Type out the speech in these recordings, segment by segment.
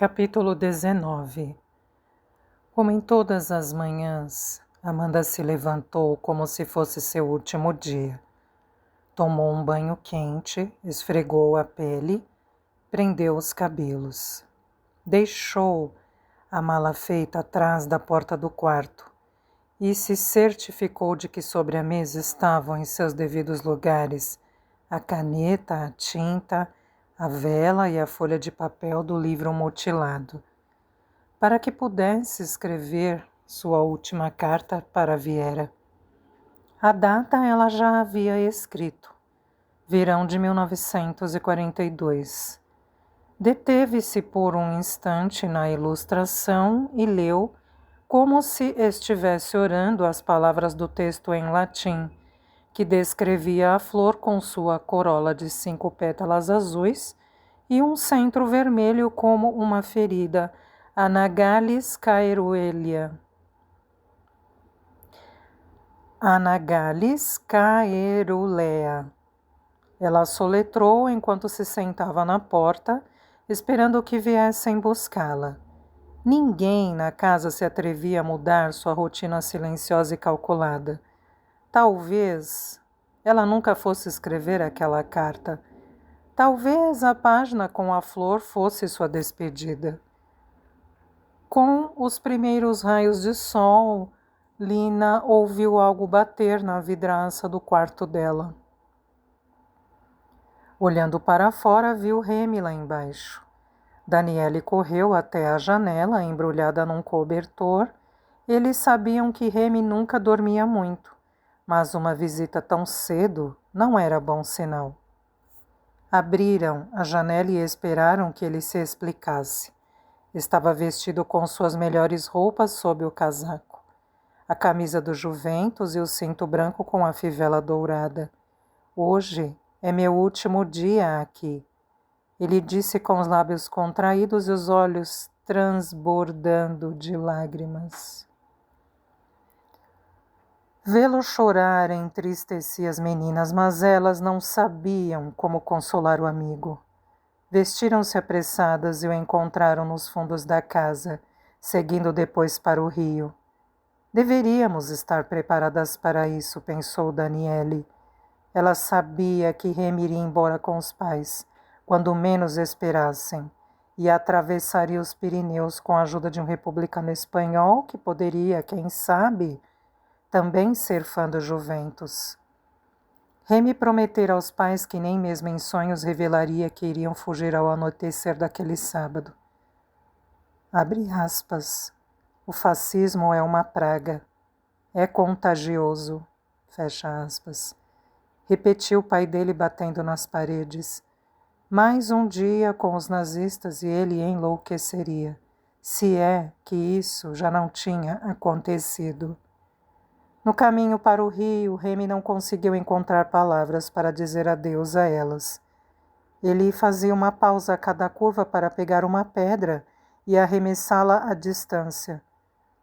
Capítulo 19. Como em todas as manhãs, Amanda se levantou como se fosse seu último dia. Tomou um banho quente, esfregou a pele, prendeu os cabelos. Deixou a mala feita atrás da porta do quarto e se certificou de que sobre a mesa estavam em seus devidos lugares a caneta, a tinta, a vela e a folha de papel do livro mutilado, para que pudesse escrever sua última carta para Viera. A data ela já havia escrito, verão de 1942. Deteve-se por um instante na ilustração e leu, como se estivesse orando, as palavras do texto em latim, que descrevia a flor com sua corola de 5 pétalas azuis e um centro vermelho como uma ferida, Anagales caerulea. Anagales caerulea. Ela soletrou enquanto se sentava na porta, esperando que viessem buscá-la. Ninguém na casa se atrevia a mudar sua rotina silenciosa e calculada. Talvez ela nunca fosse escrever aquela carta. Talvez a página com a flor fosse sua despedida. Com os primeiros raios de sol, Lina ouviu algo bater na vidraça do quarto dela. Olhando para fora, viu Remy lá embaixo. Daniele correu até a janela, embrulhada num cobertor. Eles sabiam que Remy nunca dormia muito, mas uma visita tão cedo não era bom sinal. Abriram a janela e esperaram que ele se explicasse. Estava vestido com suas melhores roupas sob o casaco. A camisa do Juventus e o cinto branco com a fivela dourada. Hoje é meu último dia aqui, ele disse com os lábios contraídos e os olhos transbordando de lágrimas. Vê-lo chorar entristecia as meninas, mas elas não sabiam como consolar o amigo. Vestiram-se apressadas e o encontraram nos fundos da casa, seguindo depois para o rio. Deveríamos estar preparadas para isso, pensou Daniele. Ela sabia que Remy iria embora com os pais, quando menos esperassem, e atravessaria os Pirineus com a ajuda de um republicano espanhol que poderia, quem sabe, também ser fã do Juventus. Remy prometera aos pais que nem mesmo em sonhos revelaria que iriam fugir ao anoitecer daquele sábado. Abre aspas. O fascismo é uma praga. É contagioso. Fecha aspas. Repetiu o pai dele batendo nas paredes. Mais um dia com os nazistas e ele enlouqueceria, se é que isso já não tinha acontecido. No caminho para o rio, Remy não conseguiu encontrar palavras para dizer adeus a elas. Ele fazia uma pausa a cada curva para pegar uma pedra e arremessá-la à distância.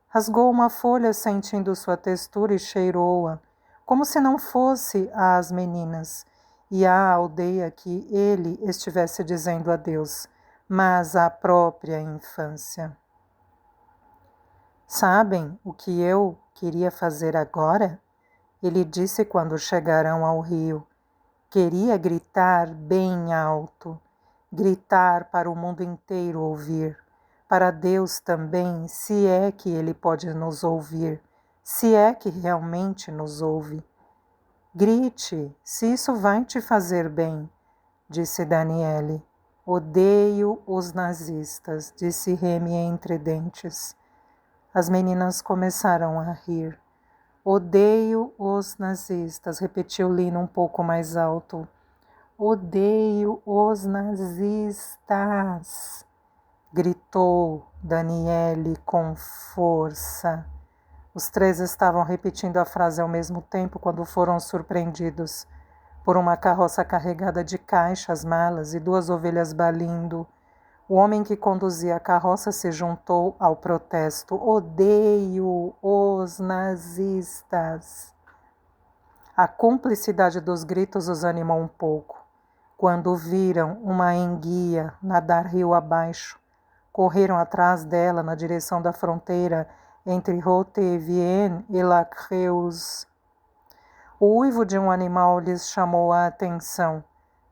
Rasgou uma folha sentindo sua textura e cheirou-a, como se não fosse às meninas e à aldeia que ele estivesse dizendo adeus, mas à própria infância. Sabem o que eu queria fazer agora? Ele disse quando chegaram ao rio. Queria gritar bem alto, gritar para o mundo inteiro ouvir, para Deus também, se é que Ele pode nos ouvir, se é que realmente nos ouve. Grite, se isso vai te fazer bem, disse Daniele. Odeio os nazistas, disse Remy entre dentes. As meninas começaram a rir. Odeio os nazistas, repetiu Lina um pouco mais alto. Odeio os nazistas, gritou Daniele com força. Os três estavam repetindo a frase ao mesmo tempo quando foram surpreendidos por uma carroça carregada de caixas, malas e 2 ovelhas balindo. O homem que conduzia a carroça se juntou ao protesto. Odeio os nazistas. A cumplicidade dos gritos os animou um pouco. Quando viram uma enguia nadar rio abaixo, Correram atrás dela na direção da fronteira entre Haute-Vienne e La Creuse. O uivo de um animal lhes chamou a atenção.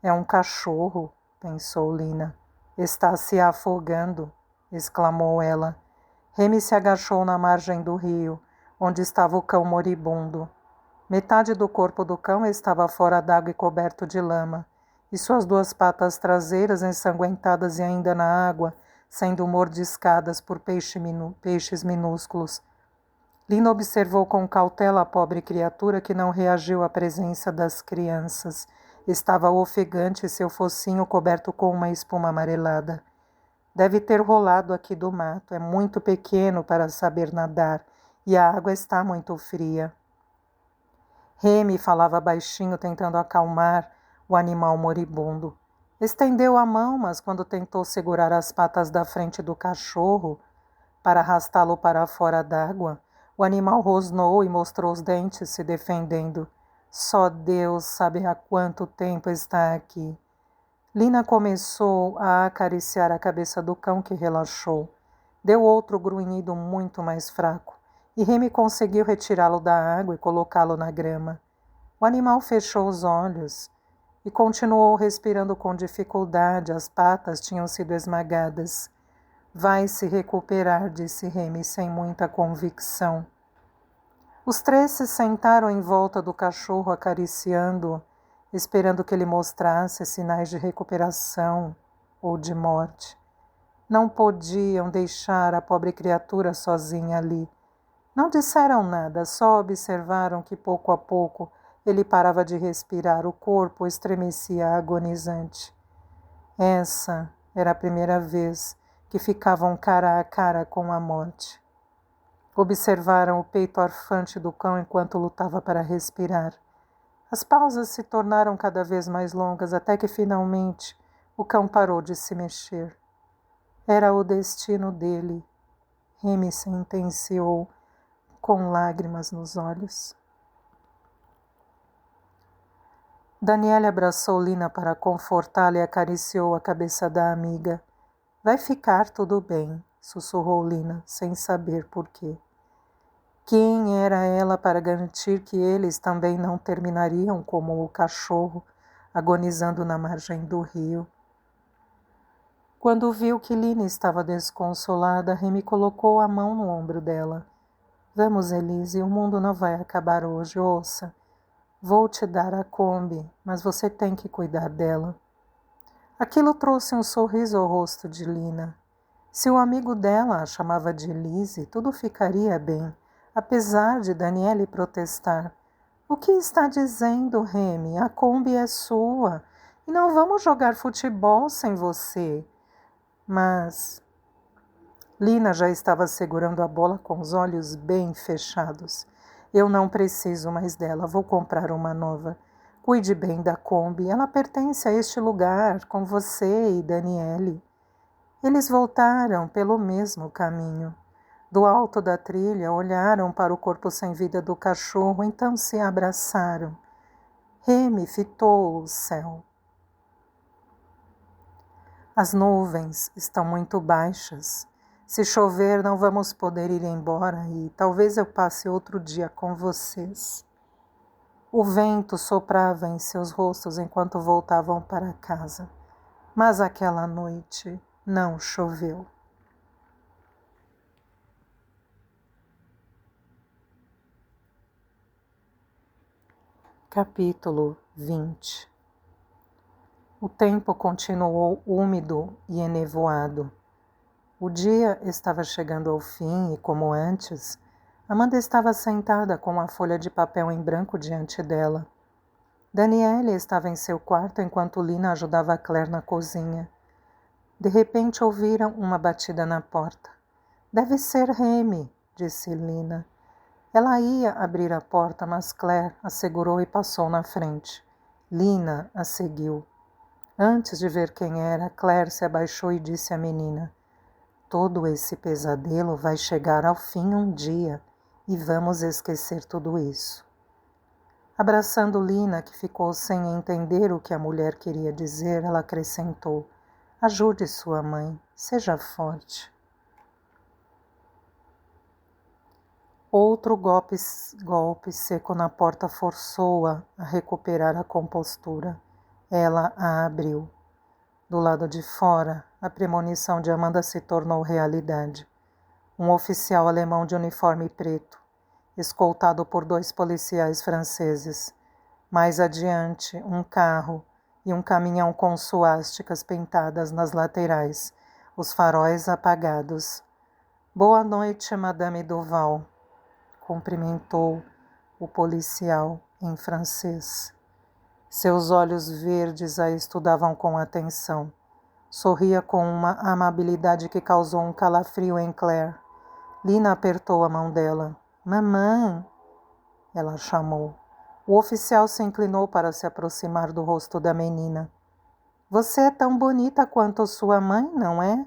É um cachorro, pensou Lina. Está se afogando, exclamou ela. Remy se agachou na margem do rio, onde estava o cão moribundo. Metade do corpo do cão estava fora d'água e coberto de lama, e suas duas patas traseiras ensanguentadas e ainda na água, sendo mordiscadas por peixes minúsculos. Lina observou com cautela a pobre criatura que não reagiu à presença das crianças. Estava ofegante e seu focinho coberto com uma espuma amarelada. Deve ter rolado aqui do mato. É muito pequeno para saber nadar e a água está muito fria. Remy falava baixinho, tentando acalmar o animal moribundo. Estendeu a mão, mas quando tentou segurar as patas da frente do cachorro para arrastá-lo para fora d'água, o animal rosnou e mostrou os dentes, se defendendo. Só Deus sabe há quanto tempo está aqui. Lina começou a acariciar a cabeça do cão, que relaxou. Deu outro grunhido muito mais fraco, e Remy conseguiu retirá-lo da água e colocá-lo na grama. O animal fechou os olhos e continuou respirando com dificuldade. As patas tinham sido esmagadas. Vai se recuperar, disse Remy sem muita convicção. Os três se sentaram em volta do cachorro, acariciando-o, esperando que ele mostrasse sinais de recuperação ou de morte. Não podiam deixar a pobre criatura sozinha ali. Não disseram nada, só observaram que pouco a pouco ele parava de respirar, o corpo estremecia agonizante. Essa era a primeira vez que ficavam cara a cara com a morte. Observaram o peito arfante do cão enquanto lutava para respirar. As pausas se tornaram cada vez mais longas, até que finalmente o cão parou de se mexer. Era o destino dele. Remy sentenciou com lágrimas nos olhos. Daniele abraçou Lina para confortá-la e acariciou a cabeça da amiga. Vai ficar tudo bem, sussurrou Lina, sem saber por quê. Quem era ela para garantir que eles também não terminariam como o cachorro, agonizando na margem do rio? Quando viu que Lina estava desconsolada, Remy colocou a mão no ombro dela. Vamos, Elise, o mundo não vai acabar hoje, ouça. Vou te dar a Kombi, mas você tem que cuidar dela. Aquilo trouxe um sorriso ao rosto de Lina. Se o amigo dela a chamava de Elise, tudo ficaria bem, apesar de Daniele protestar. O que está dizendo, Remy? A Kombi é sua e não vamos jogar futebol sem você. Mas Lina já estava segurando a bola com os olhos bem fechados. Eu não preciso mais dela, vou comprar uma nova. Cuide bem da Kombi, ela pertence a este lugar, com você e Daniele. Eles voltaram pelo mesmo caminho. Do alto da trilha, olharam para o corpo sem vida do cachorro, então se abraçaram. Remy fitou o céu. As nuvens estão muito baixas. Se chover, não vamos poder ir embora e talvez eu passe outro dia com vocês. O vento soprava em seus rostos enquanto voltavam para casa. Mas aquela noite não choveu. Capítulo 20. O tempo continuou úmido e enevoado. O dia estava chegando ao fim e, como antes, Amanda estava sentada com uma folha de papel em branco diante dela. Daniele estava em seu quarto enquanto Lina ajudava Claire na cozinha. De repente ouviram uma batida na porta. Deve ser Remy, disse Lina. Ela ia abrir a porta, mas Claire a segurou e passou na frente. Lina a seguiu. Antes de ver quem era, Claire se abaixou e disse à menina: todo esse pesadelo vai chegar ao fim um dia e vamos esquecer tudo isso. Abraçando Lina, que ficou sem entender o que a mulher queria dizer, ela acrescentou: ajude sua mãe. Seja forte. Outro golpe seco na porta forçou-a a recuperar a compostura. Ela a abriu. Do lado de fora, a premonição de Amanda se tornou realidade. Um oficial alemão de uniforme preto, escoltado por 2 policiais franceses. Mais adiante, um carro e um caminhão com suásticas pintadas nas laterais, os faróis apagados. Boa noite, Madame Duval, cumprimentou o policial em francês. Seus olhos verdes a estudavam com atenção. Sorria com uma amabilidade que causou um calafrio em Claire. Lina apertou a mão dela. Mamãe, ela chamou. O oficial se inclinou para se aproximar do rosto da menina. Você é tão bonita quanto sua mãe, não é?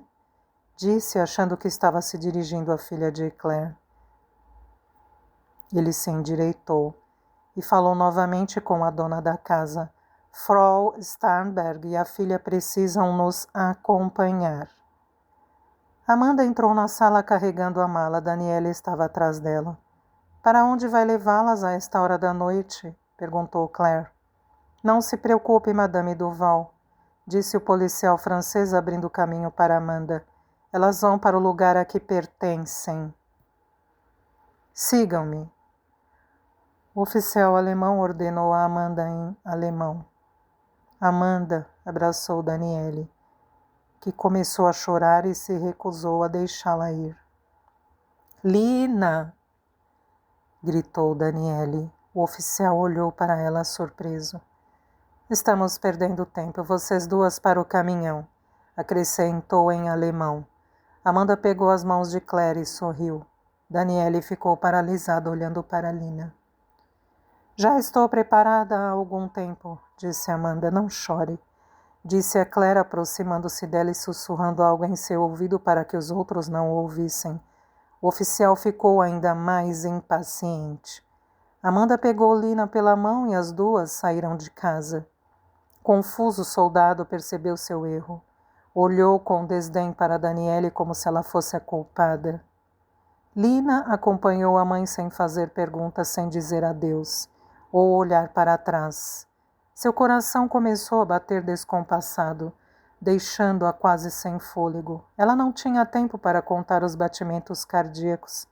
Disse, achando que estava se dirigindo à filha de Claire. Ele se endireitou e falou novamente com a dona da casa. Frau Starnberg e a filha precisam nos acompanhar. Amanda entrou na sala carregando a mala. Daniela estava atrás dela. Para onde vai levá-las a esta hora da noite? Perguntou Claire. Não se preocupe, Madame Duval, disse o policial francês abrindo caminho para Amanda. Elas vão para o lugar a que pertencem. Sigam-me. O oficial alemão ordenou a Amanda em alemão. Amanda abraçou Daniele, que começou a chorar e se recusou a deixá-la ir. Lina! Gritou Daniele. O oficial olhou para ela surpreso. Estamos perdendo tempo, vocês duas para o caminhão, acrescentou em alemão. Amanda pegou as mãos de Claire e sorriu. Daniele ficou paralisada olhando para Lina. Já estou preparada há algum tempo, disse Amanda. Não chore, disse a Claire aproximando-se dela e sussurrando algo em seu ouvido para que os outros não ouvissem. O oficial ficou ainda mais impaciente. Amanda pegou Lina pela mão e as duas saíram de casa. Confuso, o soldado percebeu seu erro. Olhou com desdém para Daniele como se ela fosse a culpada. Lina acompanhou a mãe sem fazer perguntas, sem dizer adeus, ou olhar para trás. Seu coração começou a bater descompassado, deixando-a quase sem fôlego. Ela não tinha tempo para contar os batimentos cardíacos.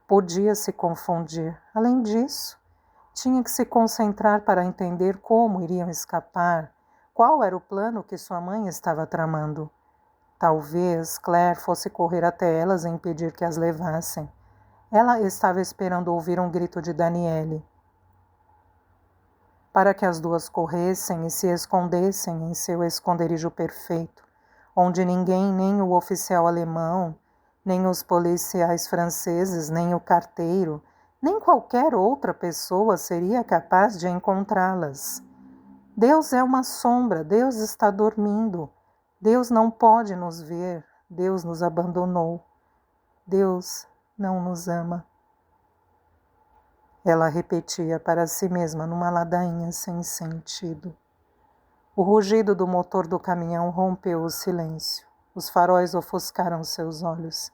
Podia se confundir. Além disso, tinha que se concentrar para entender como iriam escapar, qual era o plano que sua mãe estava tramando. Talvez Claire fosse correr até elas e impedir que as levassem. Ela estava esperando ouvir um grito de Daniele, para que as duas corressem e se escondessem em seu esconderijo perfeito, onde ninguém, nem o oficial alemão, nem os policiais franceses, nem o carteiro, nem qualquer outra pessoa seria capaz de encontrá-las. Deus é uma sombra, Deus está dormindo, Deus não pode nos ver, Deus nos abandonou, Deus não nos ama. Ela repetia para si mesma numa ladainha sem sentido. O rugido do motor do caminhão rompeu o silêncio. Os faróis ofuscaram seus olhos.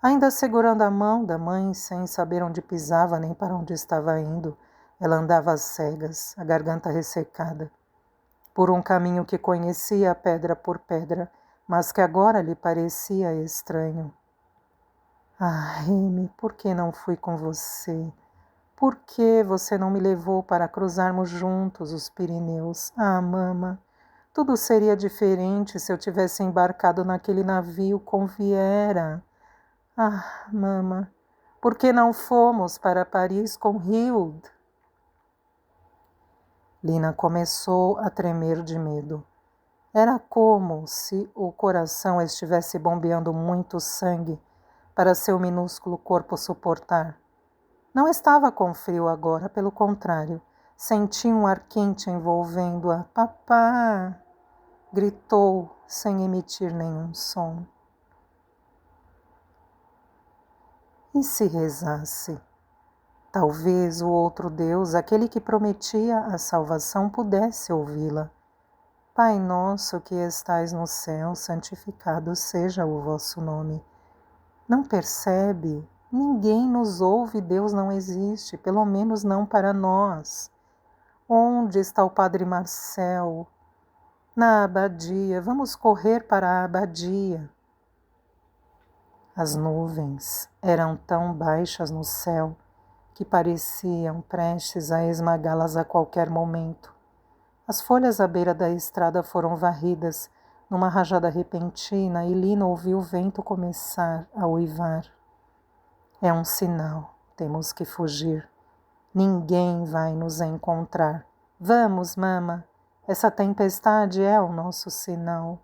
Ainda segurando a mão da mãe, sem saber onde pisava nem para onde estava indo, ela andava às cegas, a garganta ressecada, por um caminho que conhecia pedra por pedra, mas que agora lhe parecia estranho. Ah, Amy, por que não fui com você? Por que você não me levou para cruzarmos juntos os Pirineus? Ah, mama, tudo seria diferente se eu tivesse embarcado naquele navio com Viera. Ah, mama, por que não fomos para Paris com Hilde? Lina começou a tremer de medo. Era como se o coração estivesse bombeando muito sangue para seu minúsculo corpo suportar. Não estava com frio agora, pelo contrário, sentia um ar quente envolvendo-a. Papá! Gritou sem emitir nenhum som. E se rezasse? Talvez o outro Deus, aquele que prometia a salvação, pudesse ouvi-la. Pai nosso que estais no céu, santificado seja o vosso nome. Não percebe? Ninguém nos ouve, Deus não existe, pelo menos não para nós. Onde está o Padre Marcel? Na abadia, vamos correr para a abadia. As nuvens eram tão baixas no céu que pareciam prestes a esmagá-las a qualquer momento. As folhas à beira da estrada foram varridas numa rajada repentina e Lina ouviu o vento começar a uivar. É um sinal, temos que fugir. Ninguém vai nos encontrar. Vamos, mama, essa tempestade é o nosso sinal.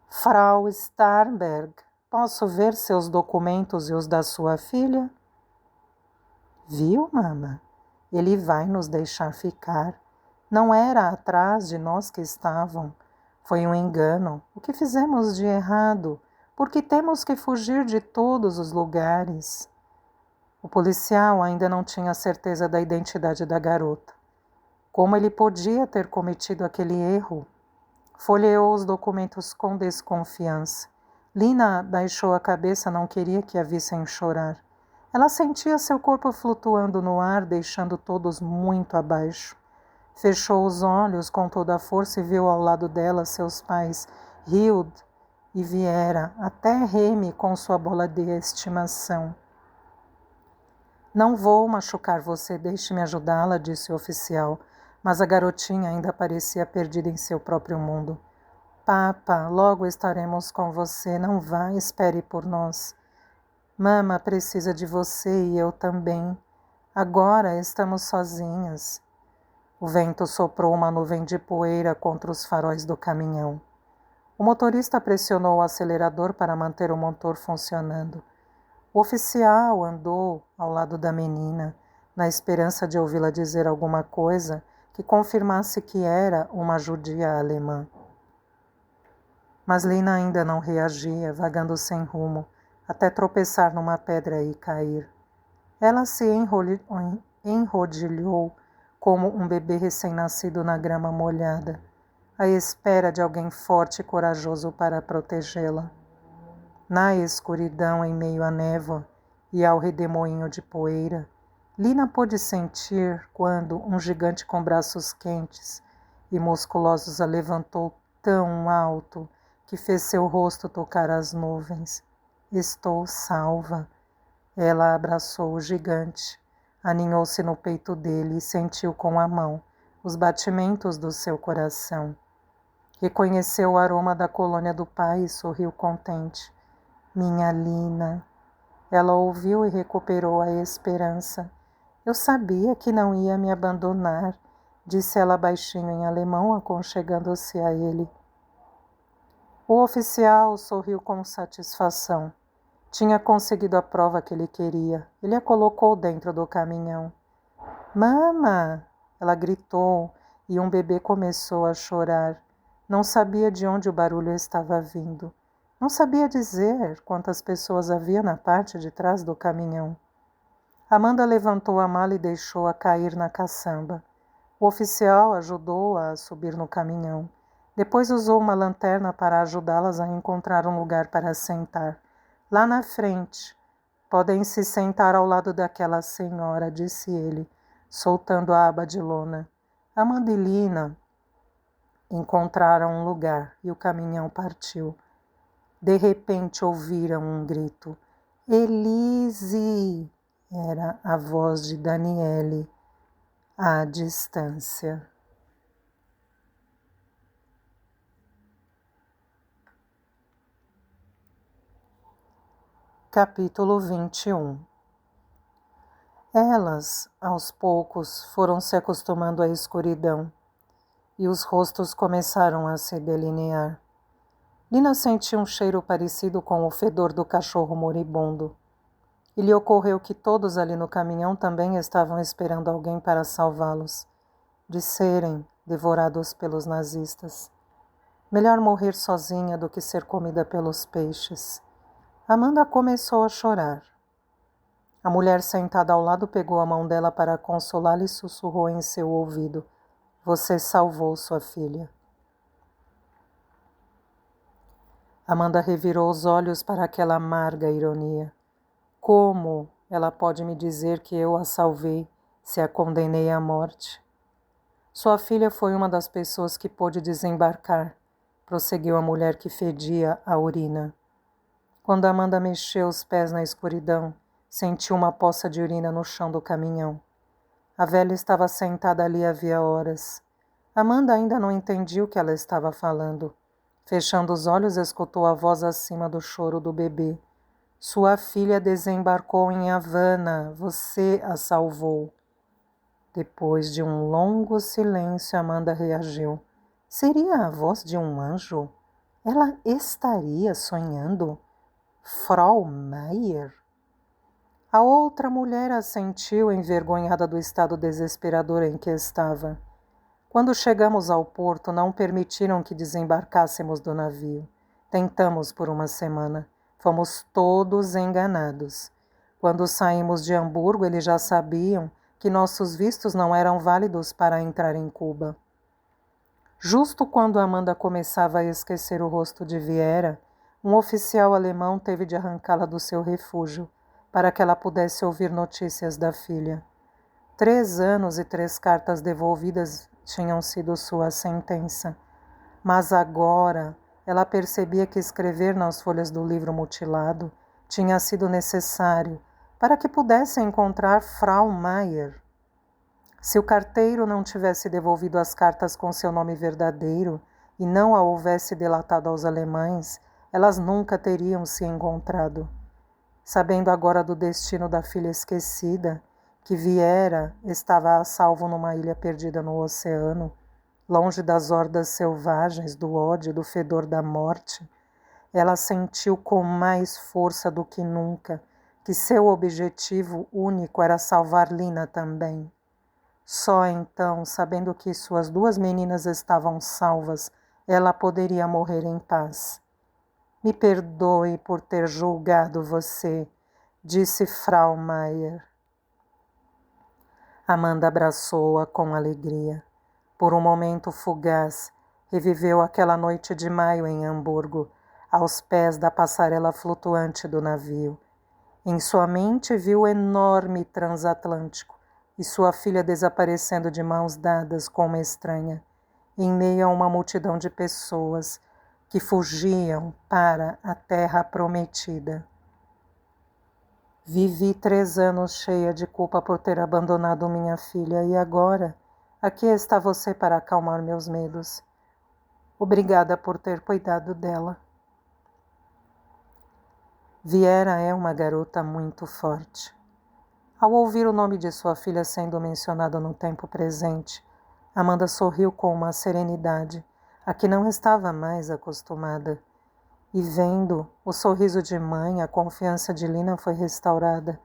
Frau Starnberg, posso ver seus documentos e os da sua filha? Viu, mama? Ele vai nos deixar ficar. Não era atrás de nós que estavam. Foi um engano. O que fizemos de errado? Porque temos que fugir de todos os lugares. O policial ainda não tinha certeza da identidade da garota. Como ele podia ter cometido aquele erro? Folheou os documentos com desconfiança. Lina baixou a cabeça, não queria que a vissem chorar. Ela sentia seu corpo flutuando no ar, deixando todos muito abaixo. Fechou os olhos com toda a força e viu ao lado dela seus pais, Hild e Viera, até Remy com sua bola de estimação. Não vou machucar você, deixe-me ajudá-la, disse o oficial, mas a garotinha ainda parecia perdida em seu próprio mundo. Papa, logo estaremos com você, não vá, espere por nós. Mama precisa de você e eu também. Agora estamos sozinhas. O vento soprou uma nuvem de poeira contra os faróis do caminhão. O motorista pressionou o acelerador para manter o motor funcionando. O oficial andou ao lado da menina, na esperança de ouvi-la dizer alguma coisa que confirmasse que era uma judia alemã. Mas Lina ainda não reagia, vagando sem rumo, até tropeçar numa pedra e cair. Ela se enrodilhou como um bebê recém-nascido na grama molhada, à espera de alguém forte e corajoso para protegê-la. Na escuridão, em meio à névoa e ao redemoinho de poeira, Lina pôde sentir quando um gigante com braços quentes e musculosos a levantou tão alto que fez seu rosto tocar as nuvens. Estou salva. Ela abraçou o gigante, aninhou-se no peito dele e sentiu com a mão os batimentos do seu coração. Reconheceu o aroma da colônia do pai e sorriu contente. Minha Lina. Ela ouviu e recuperou a esperança. Eu sabia que não ia me abandonar, disse ela baixinho em alemão, aconchegando-se a ele. O oficial sorriu com satisfação. Tinha conseguido a prova que ele queria. Ele a colocou dentro do caminhão. Mama! Ela gritou e um bebê começou a chorar. Não sabia de onde o barulho estava vindo. Não sabia dizer quantas pessoas havia na parte de trás do caminhão. Amanda levantou a mala e deixou-a cair na caçamba. O oficial ajudou-a a subir no caminhão. Depois usou uma lanterna para ajudá-las a encontrar um lugar para sentar. Lá na frente. Podem se sentar ao lado daquela senhora, disse ele, soltando a aba de lona. Amanda e Lina encontraram um lugar e o caminhão partiu. De repente ouviram um grito. Elise! Era a voz de Daniele, à distância. Capítulo 21. Elas, aos poucos, foram se acostumando à escuridão e os rostos começaram a se delinear. Lina sentiu um cheiro parecido com o fedor do cachorro moribundo. E lhe ocorreu que todos ali no caminhão também estavam esperando alguém para salvá-los, de serem devorados pelos nazistas. Melhor morrer sozinha do que ser comida pelos peixes. Amanda começou a chorar. A mulher sentada ao lado pegou a mão dela para consolá-la e sussurrou em seu ouvido. Você salvou sua filha. Amanda revirou os olhos para aquela amarga ironia. Como ela pode me dizer que eu a salvei se a condenei à morte? Sua filha foi uma das pessoas que pôde desembarcar, prosseguiu a mulher que fedia a urina. Quando Amanda mexeu os pés na escuridão, sentiu uma poça de urina no chão do caminhão. A velha estava sentada ali havia horas. Amanda ainda não entendia o que ela estava falando. Fechando os olhos, escutou a voz acima do choro do bebê. Sua filha desembarcou em Havana. Você a salvou. Depois de um longo silêncio, Amanda reagiu. Seria a voz de um anjo? Ela estaria sonhando? Frau Maier? A outra mulher assentiu, envergonhada do estado desesperador em que estava. Quando chegamos ao porto, não permitiram que desembarcássemos do navio. Tentamos por uma semana. Fomos todos enganados. Quando saímos de Hamburgo, eles já sabiam que nossos vistos não eram válidos para entrar em Cuba. Justo quando Amanda começava a esquecer o rosto de Viera, um oficial alemão teve de arrancá-la do seu refúgio, para que ela pudesse ouvir notícias da filha. 3 anos e 3 cartas devolvidas tinham sido sua sentença. Mas agora ela percebia que escrever nas folhas do livro mutilado tinha sido necessário para que pudesse encontrar Frau Maier. Se o carteiro não tivesse devolvido as cartas com seu nome verdadeiro e não a houvesse delatado aos alemães, elas nunca teriam se encontrado. Sabendo agora do destino da filha esquecida, que Viera estava a salvo numa ilha perdida no oceano, longe das hordas selvagens, do ódio, do fedor da morte, ela sentiu com mais força do que nunca que seu objetivo único era salvar Lina também. Só então, sabendo que suas 2 meninas estavam salvas, ela poderia morrer em paz. Me perdoe por ter julgado você, disse Frau Maier. Amanda abraçou-a com alegria. Por um momento fugaz, reviveu aquela noite de maio em Hamburgo, aos pés da passarela flutuante do navio. Em sua mente viu o enorme transatlântico e sua filha desaparecendo de mãos dadas com uma estranha, em meio a uma multidão de pessoas que fugiam para a terra prometida. Vivi 3 anos cheia de culpa por ter abandonado minha filha e agora, aqui está você para acalmar meus medos. Obrigada por ter cuidado dela. Viera é uma garota muito forte. Ao ouvir o nome de sua filha sendo mencionado no tempo presente, Amanda sorriu com uma serenidade a que não estava mais acostumada. E vendo o sorriso de mãe, a confiança de Lina foi restaurada.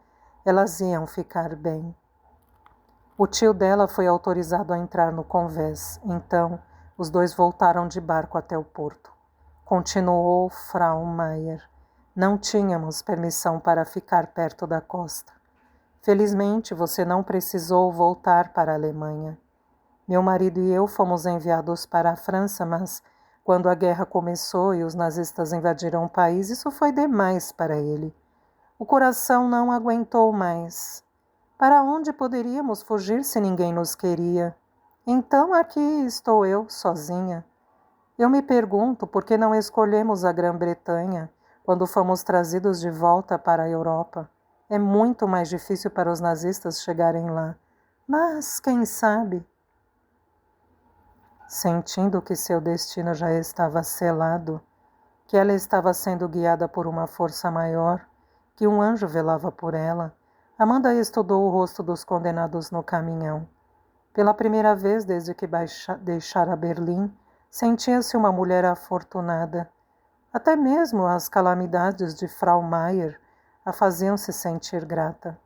Elas iam ficar bem. O tio dela foi autorizado a entrar no convés. Então, os 2 voltaram de barco até o porto. Continuou Frau Maier. Não tínhamos permissão para ficar perto da costa. Felizmente, você não precisou voltar para a Alemanha. Meu marido e eu fomos enviados para a França, mas quando a guerra começou e os nazistas invadiram o país, isso foi demais para ele. O coração não aguentou mais. Para onde poderíamos fugir se ninguém nos queria? Então aqui estou eu, sozinha. Eu me pergunto por que não escolhemos a Grã-Bretanha quando fomos trazidos de volta para a Europa. É muito mais difícil para os nazistas chegarem lá. Mas, quem sabe? Sentindo que seu destino já estava selado, que ela estava sendo guiada por uma força maior, que um anjo velava por ela, Amanda estudou o rosto dos condenados no caminhão. Pela primeira vez desde que deixara Berlim, sentia-se uma mulher afortunada. Até mesmo as calamidades de Frau Maier a faziam-se sentir grata,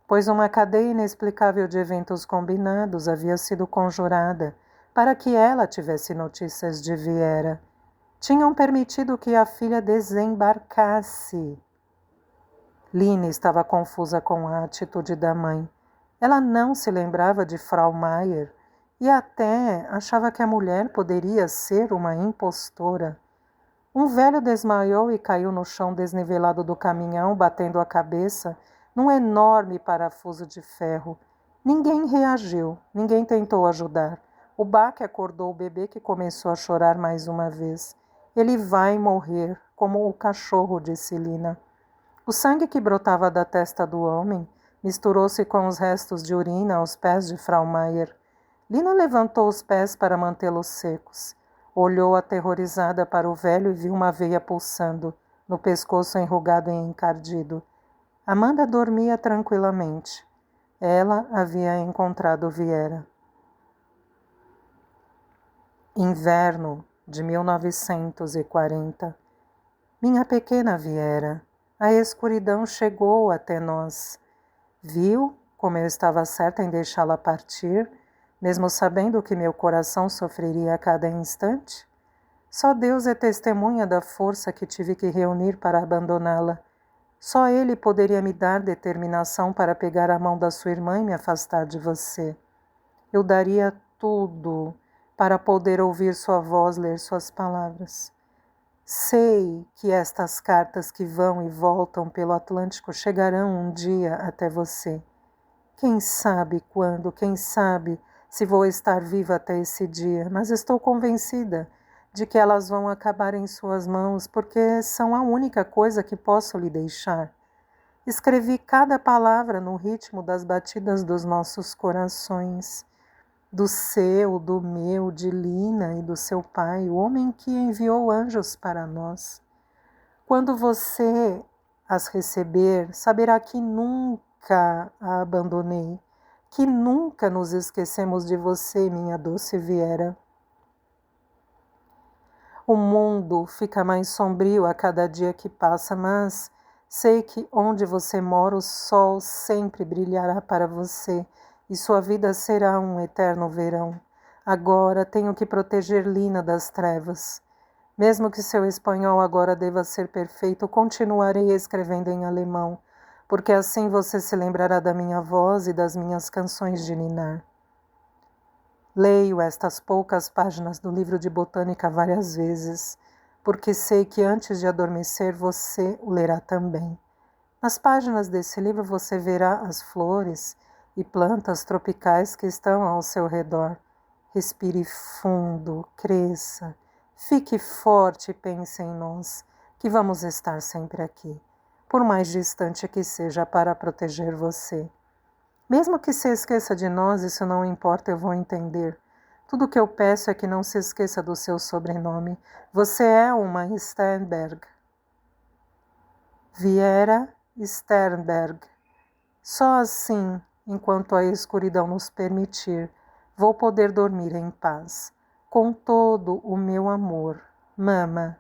pois uma cadeia inexplicável de eventos combinados havia sido conjurada para que ela tivesse notícias de Viera. Tinham permitido que a filha desembarcasse. Lina estava confusa com a atitude da mãe. Ela não se lembrava de Frau Maier e até achava que a mulher poderia ser uma impostora. Um velho desmaiou e caiu no chão desnivelado do caminhão, batendo a cabeça num enorme parafuso de ferro. Ninguém reagiu, ninguém tentou ajudar. O baque acordou o bebê, que começou a chorar mais uma vez. Ele vai morrer, como o cachorro, disse Lina. O sangue que brotava da testa do homem misturou-se com os restos de urina aos pés de Frau Maier. Lina levantou os pés para mantê-los secos. Olhou aterrorizada para o velho e viu uma veia pulsando, no pescoço enrugado e encardido. Amanda dormia tranquilamente. Ela havia encontrado Viera. Inverno de 1940. Minha pequena Viera, a escuridão chegou até nós. Viu como eu estava certa em deixá-la partir, mesmo sabendo que meu coração sofreria a cada instante? Só Deus é testemunha da força que tive que reunir para abandoná-la. Só Ele poderia me dar determinação para pegar a mão da sua irmã e me afastar de você. Eu daria tudo para poder ouvir sua voz, ler suas palavras. Sei que estas cartas que vão e voltam pelo Atlântico chegarão um dia até você. Quem sabe quando, quem sabe se vou estar viva até esse dia, mas estou convencida de que elas vão acabar em suas mãos, porque são a única coisa que posso lhe deixar. Escrevi cada palavra no ritmo das batidas dos nossos corações, do seu, do meu, de Lina e do seu pai, o homem que enviou anjos para nós. Quando você as receber, saberá que nunca a abandonei, que nunca nos esquecemos de você, minha doce Viera. O mundo fica mais sombrio a cada dia que passa, mas sei que onde você mora o sol sempre brilhará para você e sua vida será um eterno verão. Agora tenho que proteger Lina das trevas. Mesmo que seu espanhol agora deva ser perfeito, continuarei escrevendo em alemão, porque assim você se lembrará da minha voz e das minhas canções de ninar. Leio estas poucas páginas do livro de botânica várias vezes, porque sei que antes de adormecer você o lerá também. Nas páginas desse livro você verá as flores e plantas tropicais que estão ao seu redor. Respire fundo, cresça, fique forte e pense em nós, que vamos estar sempre aqui, por mais distante que seja, para proteger você. Mesmo que se esqueça de nós, isso não importa, eu vou entender. Tudo o que eu peço é que não se esqueça do seu sobrenome. Você é uma Sternberg. Viera Sternberg. Só assim, enquanto a escuridão nos permitir, vou poder dormir em paz. Com todo o meu amor. Mama.